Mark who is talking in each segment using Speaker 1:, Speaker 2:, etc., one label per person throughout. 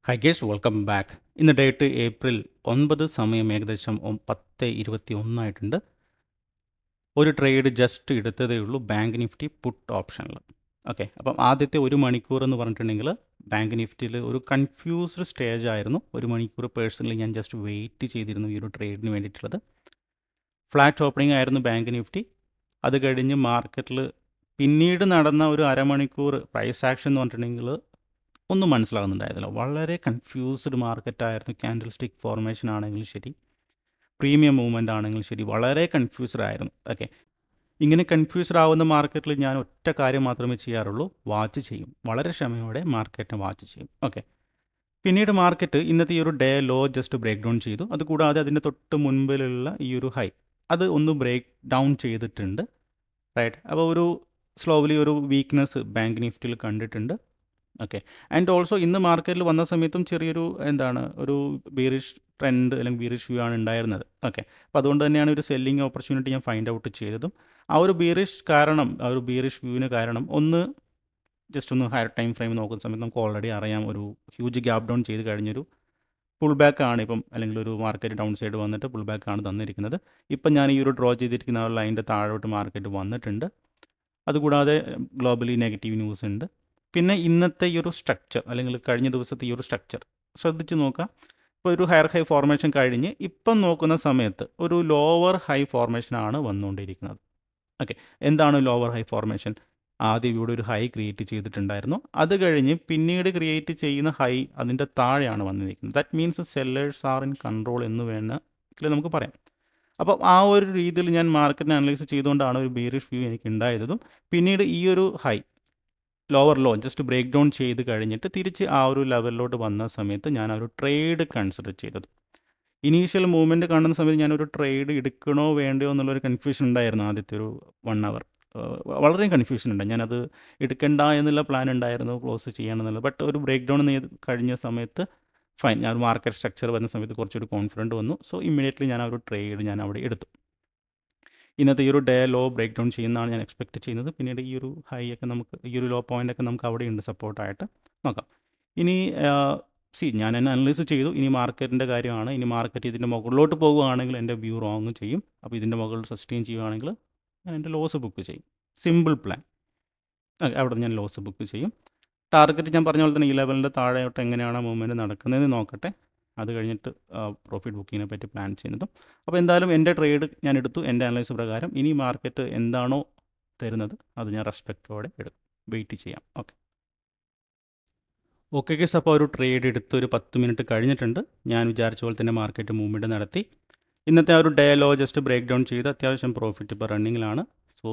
Speaker 1: High guys welcome back. ഇന്ന് date April 9, സമയം ഏകദേശം 10:21 ആയിട്ടുണ്ട്. ഒരു ട്രേഡ് ജസ്റ്റ് എടുത്തതേ ഉള്ളൂ ബാങ്ക് നിഫ്റ്റി പുട്ട് ഓപ്ഷനിൽ. ഓക്കെ, അപ്പം ആദ്യത്തെ ഒരു മണിക്കൂർ എന്ന് പറഞ്ഞിട്ടുണ്ടെങ്കിൽ ബാങ്ക് നിഫ്റ്റിയിൽ ഒരു കൺഫ്യൂസ്ഡ് സ്റ്റേജ് ആയിരുന്നു. ഒരു മണിക്കൂർ പേഴ്സണലി ഞാൻ ജസ്റ്റ് വെയിറ്റ് ചെയ്തിരുന്നു ഈ ഒരു ട്രേഡിന് വേണ്ടിയിട്ടുള്ളത്. ഫ്ലാറ്റ് ഓപ്പണിംഗ് ആയിരുന്നു ബാങ്ക് നിഫ്റ്റി. അത് കഴിഞ്ഞ് മാർക്കറ്റിൽ പിന്നീട് നടന്ന ഒരു അരമണിക്കൂർ പ്രൈസ് ആക്ഷൻ എന്ന് പറഞ്ഞിട്ടുണ്ടെങ്കിൽ ഒന്നും മനസ്സിലാകുന്നുണ്ടായിരുന്നില്ല. വളരെ കൺഫ്യൂസ്ഡ് മാർക്കറ്റായിരുന്നു. ക്യാൻഡിൽ സ്റ്റിക്ക് ഫോർമേഷൻ ആണെങ്കിലും ശരി, പ്രീമിയം മൂവ്മെൻ്റ് ആണെങ്കിലും ശരി, വളരെ കൺഫ്യൂസ്ഡ് ആയിരുന്നു. ഓക്കെ, ഇങ്ങനെ കൺഫ്യൂസ്ഡ് ആവുന്ന മാർക്കറ്റിൽ ഞാൻ ഒറ്റ കാര്യം മാത്രമേ ചെയ്യാറുള്ളൂ, വാച്ച് ചെയ്യും. വളരെ ക്ഷമയോടെ മാർക്കറ്റിനെ വാച്ച് ചെയ്യും. ഓക്കെ, പിന്നീട് മാർക്കറ്റ് ഇന്നത്തെ ഈ ഒരു day low just break down ചെയ്തു. അതുകൂടാതെ അതിൻ്റെ തൊട്ട് മുൻപിലുള്ള ഈ ഒരു ഹൈ അത് ഒന്ന് ബ്രേക്ക് ഡൗൺ ചെയ്തിട്ടുണ്ട്. റൈറ്റ്, അപ്പോൾ ഒരു സ്ലോലി ഒരു വീക്ക്നെസ് ബാങ്ക് നിഫ്റ്റിയിൽ കണ്ടിട്ടുണ്ട്. ഓക്കെ, ആൻഡ് ഓൾസോ ഇന്ന് മാർക്കറ്റിൽ വന്ന സമയത്തും ചെറിയൊരു ഒരു ബീറിഷ് ട്രെൻഡ് അല്ലെങ്കിൽ ബീറിഷ് വ്യൂ ആണ് ഉണ്ടായിരുന്നത്. ഓക്കെ, അപ്പോൾ അതുകൊണ്ട് തന്നെയാണ് ഒരു സെല്ലിംഗ് ഓപ്പർച്യൂണിറ്റി ഞാൻ ഫൈൻഡ് ഔട്ട് ചെയ്തതും. ആ ഒരു ബീറിഷ് വ്യൂവിന് കാരണം ഒന്ന് ജസ്റ്റ് ഒന്ന് ഹയർ ടൈം ഫ്രെയിം നോക്കുന്ന സമയത്ത് നമുക്ക് ഓൾറെഡി അറിയാം, ഒരു ഹ്യൂജ് ഗ്യാപ്പ് ഡൗൺ ചെയ്ത് കഴിഞ്ഞൊരു പുൾ ബാക്ക് ആണ് ഇപ്പം, അല്ലെങ്കിൽ ഒരു മാർക്കറ്റ് ഡൗൺ സൈഡ് വന്നിട്ട് പുൾ ബാക്ക് ആണ് തന്നിരിക്കുന്നത്. ഇപ്പം ഞാൻ ഈ ഒരു ഡ്രോ ചെയ്തിരിക്കുന്ന ആ ലൈൻ്റെ താഴോട്ട് മാർക്കറ്റ് വന്നിട്ടുണ്ട്. അതുകൂടാതെ ഗ്ലോബലി നെഗറ്റീവ് ന്യൂസ് ഉണ്ട്. പിന്നെ ഇന്നത്തെ ഈ ഒരു സ്ട്രക്ചർ അല്ലെങ്കിൽ കഴിഞ്ഞ ദിവസത്തെ ഈ ഒരു സ്ട്രക്ചർ ശ്രദ്ധിച്ച് നോക്കുക. ഇപ്പോൾ ഒരു ഹയർ ഹൈ ഫോർമേഷൻ കഴിഞ്ഞ് ഇപ്പം നോക്കുന്ന സമയത്ത് ഒരു ലോവർ ഹൈ ഫോർമേഷനാണ് വന്നുകൊണ്ടിരിക്കുന്നത്. ഓക്കെ, എന്താണ് ലോവർ ഹൈ ഫോർമേഷൻ? ആദ്യം ഇവിടെ ഒരു ഹൈ ക്രിയേറ്റ് ചെയ്തിട്ടുണ്ടായിരുന്നു. അത് കഴിഞ്ഞ് പിന്നീട് ക്രിയേറ്റ് ചെയ്യുന്ന ഹൈ അതിൻ്റെ താഴെയാണ് വന്നിരിക്കുന്നത്. That means sellers are in control എന്ന് വേണമെങ്കിൽ നമുക്ക് പറയാം. അപ്പോൾ ആ ഒരു രീതിയിൽ ഞാൻ മാർക്കറ്റിനെ അനലൈസ് ചെയ്തുകൊണ്ടാണ് ഒരു ബീറിഷ് വ്യൂ എനിക്ക് ഉണ്ടായതും. പിന്നീട് ഈ ഒരു high lower low just break down ചെയ്ത് കഴിഞ്ഞിട്ട് തിരിച്ച് ആ ഒരു ലെവലിലോട്ട് വന്ന സമയത്ത് ഞാൻ ആ ഒരു ട്രേഡ് കൺസിഡർ ചെയ്തത്. ഇനീഷ്യൽ മൂവ്മെൻറ്റ് കാണുന്ന സമയത്ത് ഞാനൊരു ട്രേഡ് എടുക്കണോ വേണ്ടയോ എന്നുള്ളൊരു കൺഫ്യൂഷൻ ഉണ്ടായിരുന്നു. ആദ്യത്തെ ഒരു 1 അവർ വളരെ കൺഫ്യൂഷൻ ഉണ്ട്. ഞാനത് എടുക്കണ്ട എന്നുള്ള പ്ലാൻ ഉണ്ടായിരുന്നു, ക്ലോസ് ചെയ്യണമെന്നുള്ളത്. ബട്ട് ഒരു ബ്രേക്ക് ഡൗൺ കഴിഞ്ഞ സമയത്ത് ഫൈൻ, ഞാൻ മാർക്കറ്റ് സ്ട്രക്ചർ വരുന്ന സമയത്ത് കുറച്ചൊരു കോൺഫിഡൻറ്റ് വന്നു. സോ ഇമ്മീഡിയറ്റ്ലി ഞാൻ ആ ഒരു ട്രേഡ് ഞാൻ അവിടെ എടുത്തു. ഇന്നത്തെ ഈ ഒരു ഡേ ലോ ബ്രേക്ക് ഡൗൺ ചെയ്യുന്നതാണ് ഞാൻ എക്സ്പെക്റ്റ് ചെയ്യുന്നത്. പിന്നീട് ഈ ഒരു ഹൈ ഒക്കെ നമുക്ക്, ഈ ഒരു ലോ പോയിൻ്റ് ഒക്കെ നമുക്ക് അവിടെയുണ്ട് സപ്പോർട്ടായിട്ട്. നോക്കാം. ഇനി ഞാൻ എന്നെ അനലൈസ് ചെയ്തു. ഇനി മാർക്കറ്റിൻ്റെ കാര്യമാണ്. ഇനി മാർക്കറ്റ് ഇതിൻ്റെ മുകളിലോട്ട് പോകുകയാണെങ്കിൽ എൻ്റെ വ്യൂ റോങ് ചെയ്യും. അപ്പോൾ ഇതിൻ്റെ മുകളിൽ സസ്റ്റെയിൻ ചെയ്യുകയാണെങ്കിൽ ഞാൻ എൻ്റെ ലോസ് ബുക്ക് ചെയ്യും. Simple plan. അവിടെ ഞാൻ ലോസ് ബുക്ക് ചെയ്യും. ടാർഗറ്റ് ഞാൻ പറഞ്ഞ പോലെ തന്നെ ഈ ലെവലിൻ്റെ താഴെയോട്ട് എങ്ങനെയാണ് മൂവ്മെൻറ്റ് നടക്കുന്നതെന്ന് നോക്കട്ടെ. അത് കഴിഞ്ഞിട്ട് പ്രോഫിറ്റ് ബുക്കിങ്ങിനെ പറ്റി പ്ലാൻ ചെയ്യുന്നതും. അപ്പോൾ എന്തായാലും എൻ്റെ ട്രേഡ് ഞാൻ എടുത്തു എൻ്റെ അനലൈസ് പ്രകാരം. ഇനി മാർക്കറ്റ് എന്താണോ തരുന്നത് അത് ഞാൻ റെസ്പെക്റ്റോടെ വെയിറ്റ് ചെയ്യാം. ഓക്കെ കേസ്, അപ്പോൾ ഒരു ട്രേഡ് എടുത്ത് ഒരു 10 മിനിറ്റ് കഴിഞ്ഞിട്ടുണ്ട്. ഞാൻ വിചാരിച്ച പോലെ തന്നെ മാർക്കറ്റ് മൂവ്മെൻറ്റ് നടത്തി. ഇന്നത്തെ ആ ഒരു day low just break down ചെയ്ത് അത്യാവശ്യം പ്രോഫിറ്റ് ഇപ്പോൾ റണ്ണിങ്ങിലാണ്. സോ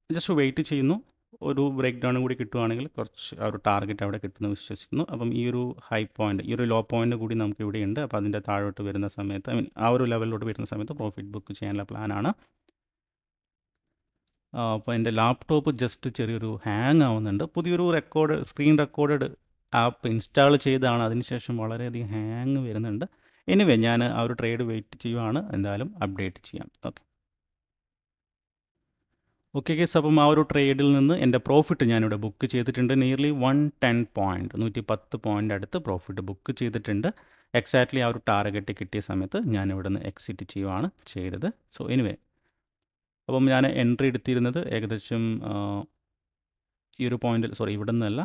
Speaker 1: ജസ്റ്റ് വെയിറ്റ് ചെയ്യുന്നു. ഒരു ബ്രേക്ക് ഡൗൺ കൂടി കിട്ടുവാണെങ്കിൽ കുറച്ച് ആ ഒരു ടാർഗറ്റ് അവിടെ കിട്ടുമെന്ന് വിശ്വസിക്കുന്നു. അപ്പം ഈ ഒരു ഹൈ പോയിൻ്റ്, ഈ ഒരു ലോ പോയിൻ്റ് കൂടി നമുക്ക് ഇവിടെയുണ്ട്. അപ്പോൾ അതിൻ്റെ താഴോട്ട് വരുന്ന സമയത്ത്, ആ ഒരു ലെവലിലോട്ട് വരുന്ന സമയത്ത് പ്രോഫിറ്റ് ബുക്ക് ചെയ്യാനുള്ള പ്ലാനാണ്. അപ്പോൾ എൻ്റെ ലാപ്ടോപ്പ് ജസ്റ്റ് ചെറിയൊരു ഹാങ് ആവുന്നുണ്ട്. പുതിയൊരു സ്ക്രീൻ റെക്കോർഡ് ആപ്പ് ഇൻസ്റ്റാൾ ചെയ്താണ്. അതിനുശേഷം വളരെയധികം ഹാങ് വരുന്നുണ്ട്. എനിവേ ഞാൻ ആ ഒരു ട്രേഡ് വെയിറ്റ് ചെയ്യുവാണ്. എന്തായാലും അപ്ഡേറ്റ് ചെയ്യാം. ഓക്കെ കേസ്, അപ്പം ആ ഒരു ട്രേഡിൽ നിന്ന് എൻ്റെ പ്രോഫിറ്റ് ഞാനിവിടെ ബുക്ക് ചെയ്തിട്ടുണ്ട്. നിയർലി 110 പോയിൻറ്റ്, 110 പോയിൻ്റ് അടുത്ത് പ്രോഫിറ്റ് ബുക്ക് ചെയ്തിട്ടുണ്ട്. എക്സാക്ട്ലി ആ ഒരു ടാർഗറ്റ് കിട്ടിയ സമയത്ത് ഞാൻ ഇവിടെ നിന്ന് എക്സിറ്റ് ചെയ്യുവാണ് ചെയ്തത്. സോ എനിവേ, അപ്പം ഞാൻ എൻട്രി എടുത്തിരുന്നത് ഏകദേശം ഈ ഒരു പോയിന്റിൽ, ഇവിടെ നിന്നല്ല,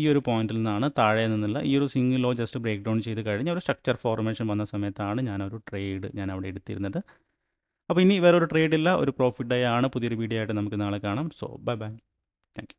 Speaker 1: ഈ ഒരു പോയിന്റിൽ നിന്നാണ്. താഴെ നിന്നുള്ള ഈ ഒരു single low just break down ചെയ്ത് കഴിഞ്ഞ് ഒരു സ്ട്രക്ചർ ഫോർമേഷൻ വന്ന സമയത്താണ് ഞാനൊരു ട്രേഡ് അവിടെ എടുത്തിരുന്നത്. അപ്പോൾ ഇനി വേറൊരു ട്രേഡ് ഇല്ല, ഒരു പ്രോഫിറ്റ് ഡേ ആണ്. പുതിയൊരു വീഡിയോ ആയിട്ട് നമുക്ക് നാളെ കാണാം. So bye bye, thank you.